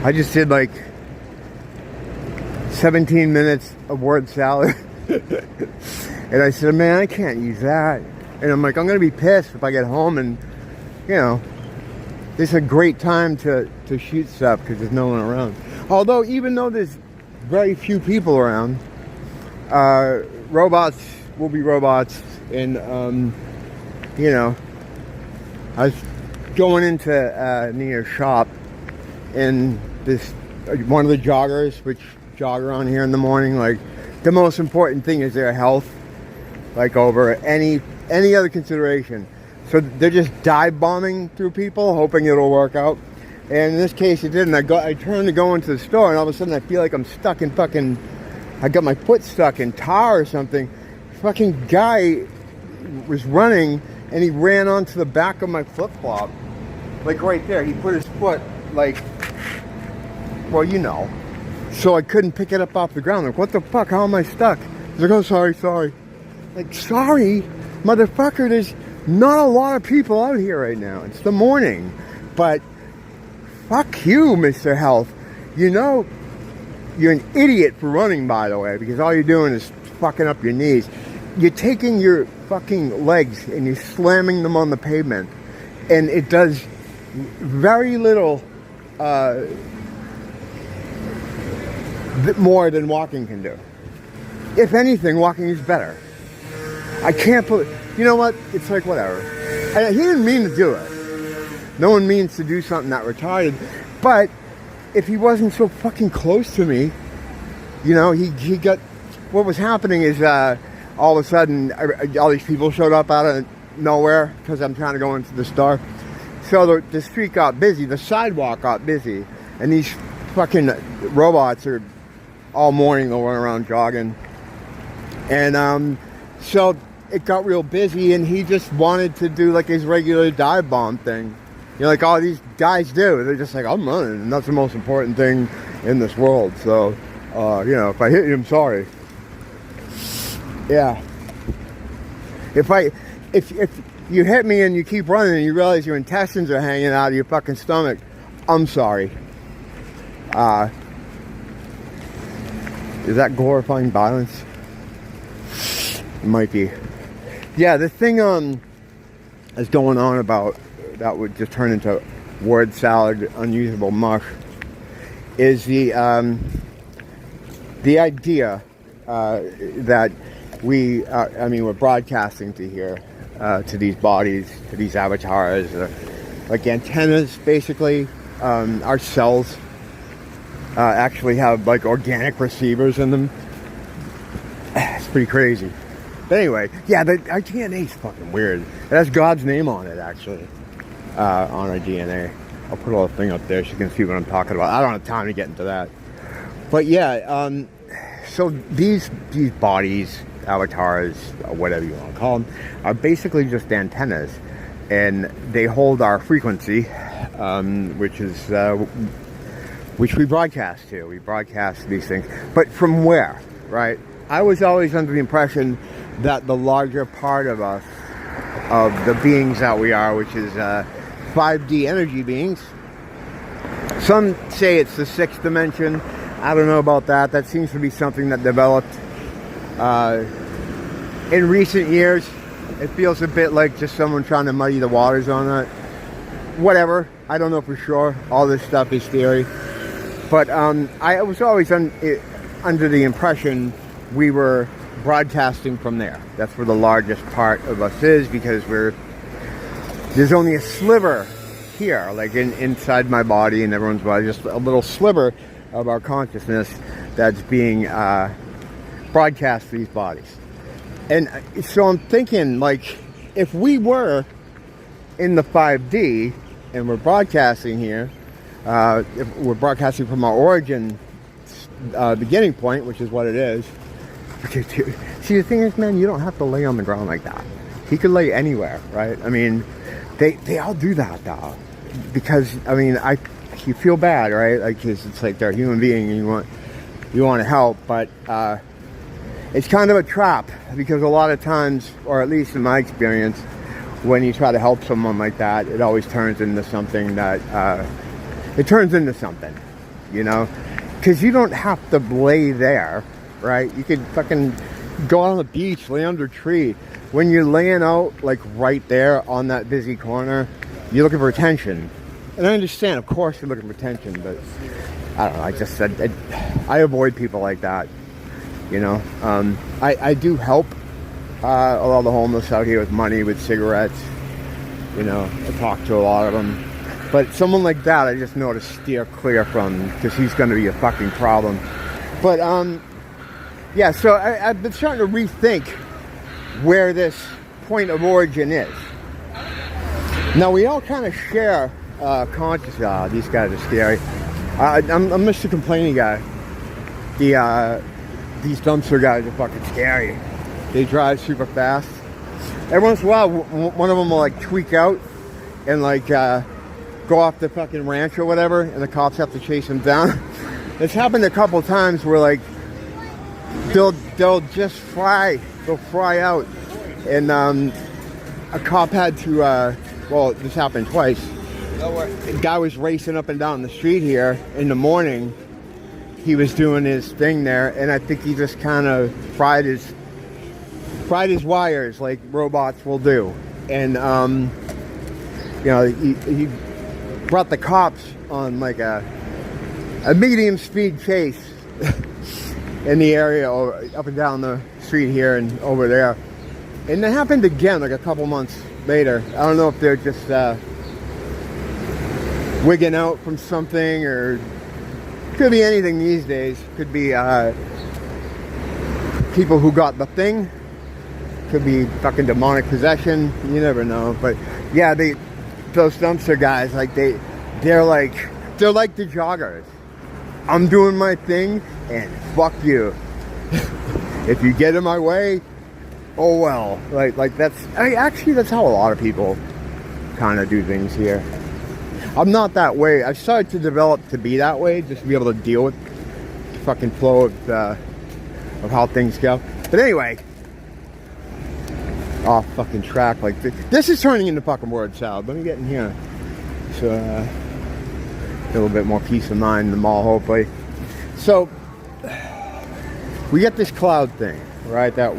I just did like 17 minutes of word salad. And I said, man, I can't use that. And I'm like, I'm going to be pissed if I get home and, you know, this is a great time to shoot stuff because there's no one around. Although, even though there's very few people around, robots will be robots. And, you know, I was going into near a shop, and this one of the joggers, which jog around here in the morning, like, the most important thing is their health, like, over any other consideration. So they're just dive bombing through people, hoping it'll work out. And in this case, it didn't. I turned to go into the store, and all of a sudden I feel like I'm stuck in fucking, I got my foot stuck in tar or something. Fucking guy was running, and he ran onto the back of my flip-flop. Like right there. He put his foot, like, well, you know. So I couldn't pick it up off the ground. Like, what the fuck? How am I stuck? He's like, oh, sorry. Like, sorry? Motherfucker, there's not a lot of people out here right now. It's the morning. But fuck you, Mr. Health. You know, you're an idiot for running, by the way, because all you're doing is fucking up your knees. You're taking your fucking legs and you're slamming them on the pavement. And it does very little more than walking can do. If anything, walking is better. I can't believe, you know what? It's like, whatever. He didn't mean to do it. No one means to do something that retarded. But if he wasn't so fucking close to me, you know, he got, what was happening is all of a sudden, all these people showed up out of nowhere because I'm trying to go into the store. So the street got busy, the sidewalk got busy, and these fucking robots are all morning, they'll run around jogging. And so it got real busy, and he just wanted to do like his regular dive bomb thing. You know, like all these guys do. They're just like, I'm running, and that's the most important thing in this world. So, you know, if I hit you, I'm sorry. Yeah. If you hit me and you keep running and you realize your intestines are hanging out of your fucking stomach, I'm sorry. Is that glorifying violence? It might be. Yeah, the thing is going on about that would just turn into word salad, unusable mush, is the idea that we're broadcasting to here, to these bodies, to these avatars, like antennas, basically. Our cells actually have like organic receivers in them. It's pretty crazy. But anyway, yeah, our DNA is fucking weird. It has God's name on it, actually, on our DNA. I'll put a little thing up there so you can see what I'm talking about. I don't have time to get into that. But yeah, so these bodies, avatars, or whatever you want to call them, are basically just antennas. And they hold our frequency, which we broadcast to. We broadcast these things. But from where, right? I was always under the impression that the larger part of us, of the beings that we are, which is 5D energy beings. Some say it's the 6th dimension. I don't know about that. That seems to be something that developed in recent years. It feels a bit like just someone trying to muddy the waters on that. Whatever. I don't know for sure. All this stuff is theory. But I was always under the impression we were broadcasting from there. That's where the largest part of us is, because there's only a sliver here, like inside my body and everyone's body, just a little sliver of our consciousness that's being broadcast to these bodies. And so I'm thinking, like, if we were in the 5D and we're broadcasting here, if we're broadcasting from our origin beginning point, which is what it is. See, the thing is, man, you don't have to lay on the ground like that. He could lay anywhere, right? I mean, they all do that, though. Because, I mean, you feel bad, right? Like, 'cause it's like they're a human being and you want to help, but it's kind of a trap, because a lot of times, or at least in my experience, when you try to help someone like that, it always turns into something that, you know, because you don't have to lay there, right? You could fucking go on the beach, lay under a tree. When you're laying out like right there on that busy corner, you're looking for attention. And I understand, of course you're looking for attention, but I don't know, I just said I avoid people like that, you know. I do help a lot of the homeless out here with money, with cigarettes, you know. I talk to a lot of them. But someone like that, I just know to steer clear from, because he's going to be a fucking problem. But, yeah, so I've been starting to rethink where this point of origin is. Now, we all kind of share consciousness. These guys are scary. I'm Mr. Complaining guy. These dumpster guys are fucking scary. They drive super fast. Every once in a while, one of them will, like, tweak out and, like, go off the fucking ranch or whatever, and the cops have to chase him down. It's happened a couple times where, like, they'll just fry out, and a cop had to well, this happened twice. A guy was racing up and down the street here in the morning. He was doing his thing there, and I think he just kind of fried his wires like robots will do, and you know, he brought the cops on like a medium speed chase in the area, up and down the street here and over there. And it happened again like a couple months later. I don't know if they're just wigging out from something, or could be anything these days. Could be people who got the thing. Could be fucking demonic possession. You never know. But yeah, those dumpster guys, like they're like the joggers. I'm doing my thing, and fuck you. If you get in my way, oh well. Like that's how a lot of people kind of do things here. I'm not that way. I started to develop to be that way, just to be able to deal with the fucking flow of how things go. But anyway, off fucking track like this is turning into fucking word salad. Let me get in here. So a little bit more peace of mind in the mall, hopefully. So we get this cloud thing, right? That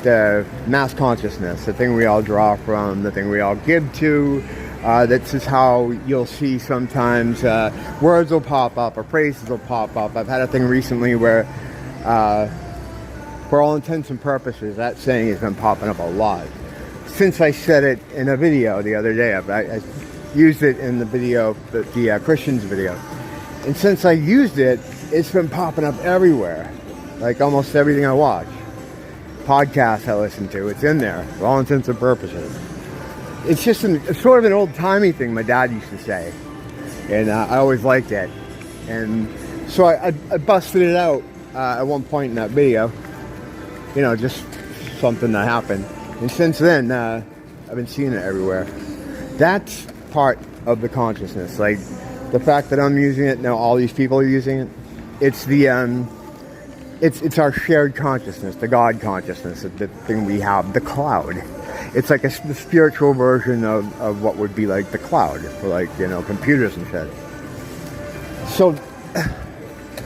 the mass consciousness, the thing we all draw from, the thing we all give to. This is how you'll see sometimes words will pop up or phrases will pop up. I've had a thing recently where, for all intents and purposes, that saying has been popping up a lot. Since I said it in a video the other day, I used it in the video, the Christians video. And since I used it, it's been popping up everywhere. Like almost everything I watch. Podcasts I listen to, it's in there for all intents and purposes. It's just it's sort of an old-timey thing my dad used to say. And I always liked it. And so I busted it out at one point in that video. You know, just something that happened. And since then, I've been seeing it everywhere. That's part of the consciousness. Like, the fact that I'm using it, now all these people are using it. It's the, it's our shared consciousness, the God consciousness, the thing we have, the cloud. It's like the spiritual version of what would be like the cloud for, like, you know, computers and shit. So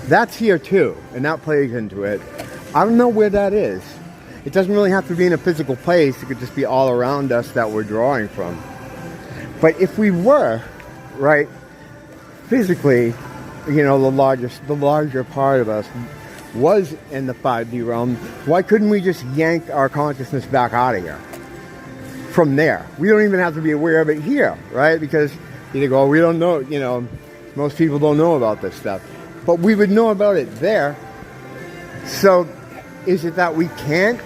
that's here too, and that plays into it. I don't know where that is. It doesn't really have to be in a physical place. It could just be all around us that we're drawing from. But if we were, right, physically, you know, the larger part of us was in the 5D realm, why couldn't we just yank our consciousness back out of here? From there. We don't even have to be aware of it here, right? Because you go, we don't know, you know, most people don't know about this stuff. But we would know about it there. So is it that we can't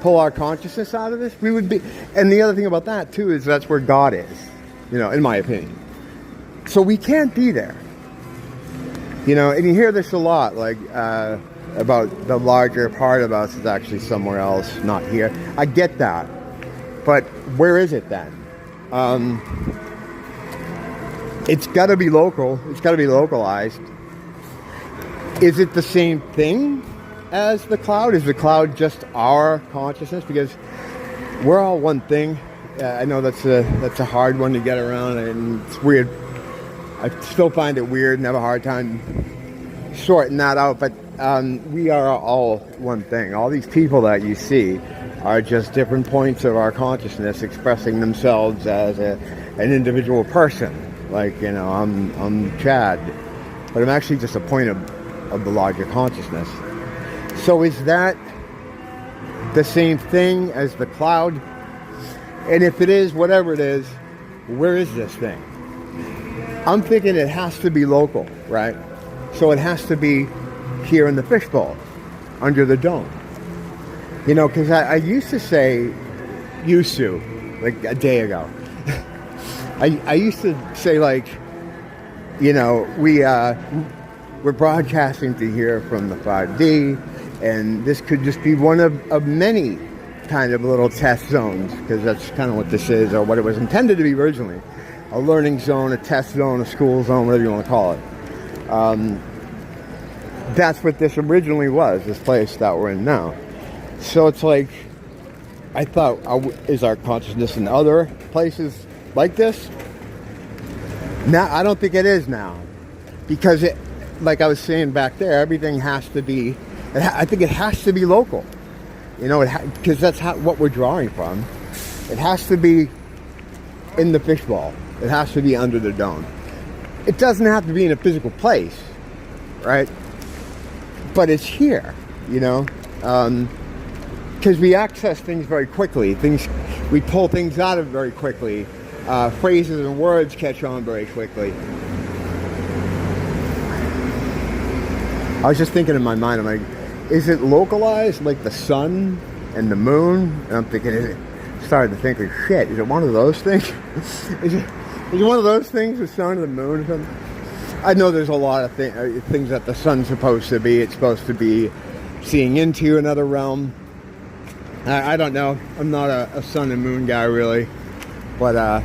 pull our consciousness out of this? We would be, and the other thing about that too is that's where God is, you know, in my opinion. So we can't be there. You know, and you hear this a lot, like, about the larger part of us is actually somewhere else, not here. I get that. But where is it then? It's got to be local. It's got to be localized. Is it the same thing as the cloud? Is the cloud just our consciousness? Because we're all one thing. I know that's a hard one to get around, and it's weird I still find it weird and have a hard time sorting that out, but we are all one thing. All these people that you see are just different points of our consciousness expressing themselves as an individual person. Like, you know, I'm Chad, but I'm actually just a point of the larger consciousness. So is that the same thing as the cloud? And if it is, whatever it is, where is this thing? I'm thinking it has to be local, right? So it has to be here in the fishbowl, under the dome. You know, because I used to say, like a day ago, I used to say, like, you know, we're broadcasting to here from the 5D, and this could just be one of many kind of little test zones, because that's kind of what this is, or what it was intended to be originally. A learning zone, a test zone, a school zone, whatever you want to call it. That's what this originally was, this place that we're in now. So it's like, I thought, is our consciousness in other places like this? Now, I don't think it is now. Because it, like I was saying back there, everything has to be, I think it has to be local. You know, because that's what we're drawing from. It has to be in the fishbowl. It has to be under the dome. It doesn't have to be in a physical place, right? But it's here, you know, because we access things very quickly. We pull things out of it very quickly. Phrases and words catch on very quickly. I was just thinking in my mind, I'm like, is it localized like the sun and the moon? And I'm thinking, started to think, like, shit, is it one of those things? Is it one of those things, the sun and the moon or something? I know there's a lot of things that the sun's supposed to be. It's supposed to be seeing into another realm. I don't know. I'm not a sun and moon guy, really. But,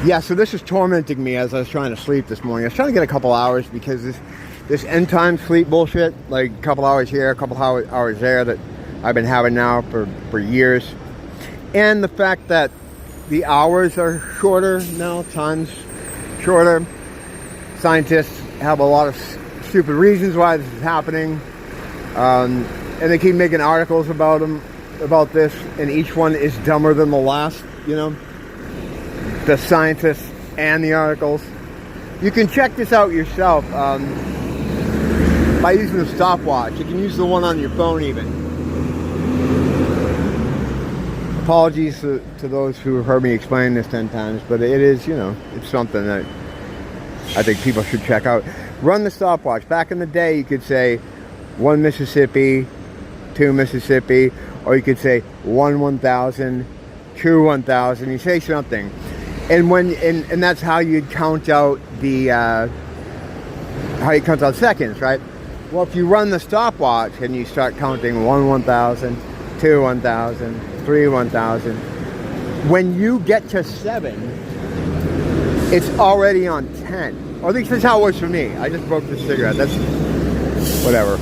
yeah, so this is tormenting me as I was trying to sleep this morning. I was trying to get a couple hours because this end time sleep bullshit, like a couple hours here, a couple hours there, that I've been having now for years. And the fact that the hours are shorter now, time's shorter. Scientists have a lot of stupid reasons why this is happening, and they keep making articles about this, and each one is dumber than the last, you know, the scientists and the articles. You can check this out yourself by using a stopwatch. You can use the one on your phone even. Apologies to those who have heard me explain this 10 times, but it is, you know, it's something that I think people should check out. Run the stopwatch. Back in the day, you could say 1 Mississippi, 2 Mississippi, or you could say 1,000, 2 1,000. You say something, and that's how you'd count out seconds, right? Well, if you run the stopwatch and you start counting 1 1,000, 2 1,000, 3 1,000, when you get to 7. It's already on 10. Or at least that's how it was for me. I just broke the cigarette. That's whatever.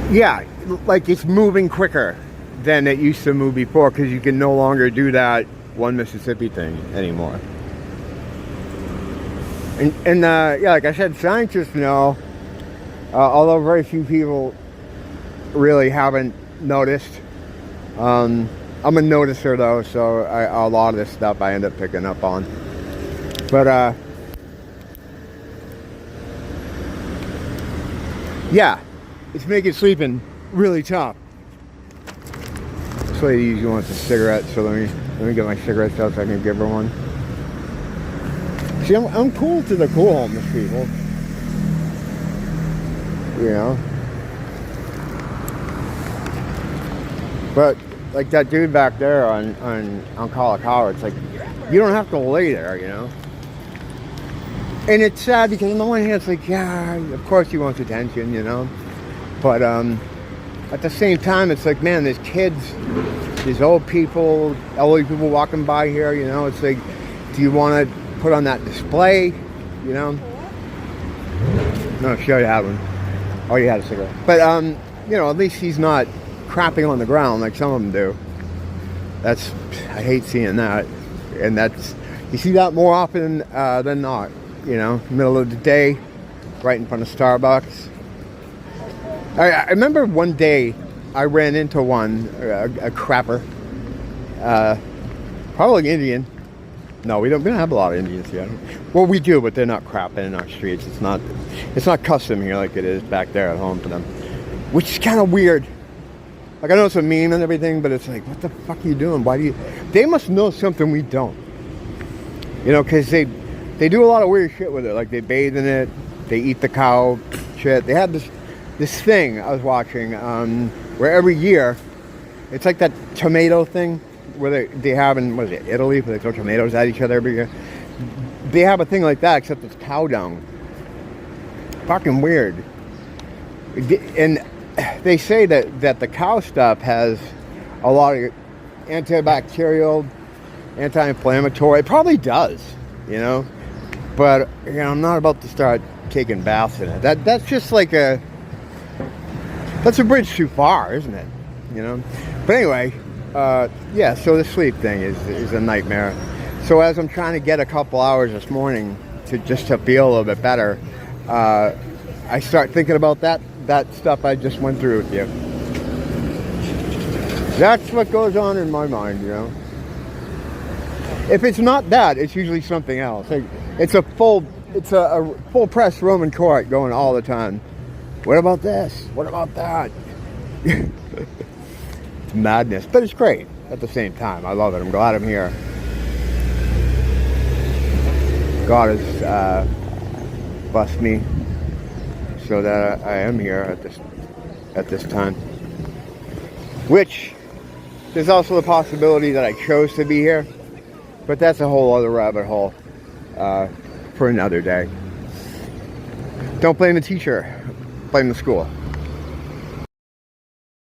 Yeah, like it's moving quicker than it used to move before, because you can no longer do that 1 Mississippi thing anymore. And yeah, like I said, scientists know, although very few people really haven't noticed. I'm a noticer though, so a lot of this stuff I end up picking up on. But yeah, it's making sleeping really tough. This lady usually wants a cigarette, so let me get my cigarettes out so I can give her one. See, I'm cool to the cool homeless people, you know. But like that dude back there on Kalakaua, it's like, you don't have to lay there, you know. And it's sad because on the one hand, it's like, yeah, of course he wants attention, you know. But at the same time, it's like, man, there's kids, there's elderly people walking by here, you know. It's like, do you want to put on that display, you know? No, sure you have one. Oh, you had a cigarette. But, you know, at least he's not crapping on the ground like some of them do. I hate seeing that. And that's, You see that more often than not. You know, middle of the day, right in front of Starbucks. I remember one day I ran into one, a crapper, probably Indian. No, we don't have a lot of Indians here. Well, we do, but they're not crapping in our streets. It's not custom here like it is back there at home for them, which is kind of weird. Like, I know it's a meme and everything, but it's like, what the fuck are you doing? Why do you? They must know something we don't. You know, because they do a lot of weird shit with it. Like, they bathe in it, they eat the cow shit. They had this thing I was watching where every year, it's like that tomato thing where they have in, what is it, Italy, where they throw tomatoes at each other every year. They have a thing like that, except it's cow dung. Fucking weird. And they say that the cow stuff has a lot of antibacterial, anti-inflammatory. It probably does, you know. But, you know, I'm not about to start taking baths in it. That's just like that's a bridge too far, isn't it? You know. But anyway, yeah. So the sleep thing is a nightmare. So as I'm trying to get a couple hours this morning to feel a little bit better, I start thinking about that stuff I just went through with you. That's what goes on in my mind, you know. If it's not that, it's usually something else. Like, it's a full press Roman court going all the time. What about this? What about that? It's madness, but it's great at the same time. I love it. I'm glad I'm here. God has blessed me so that I am here at this time. Which, there's also the possibility that I chose to be here, but that's a whole other rabbit hole for another day. Don't blame the teacher, blame the school.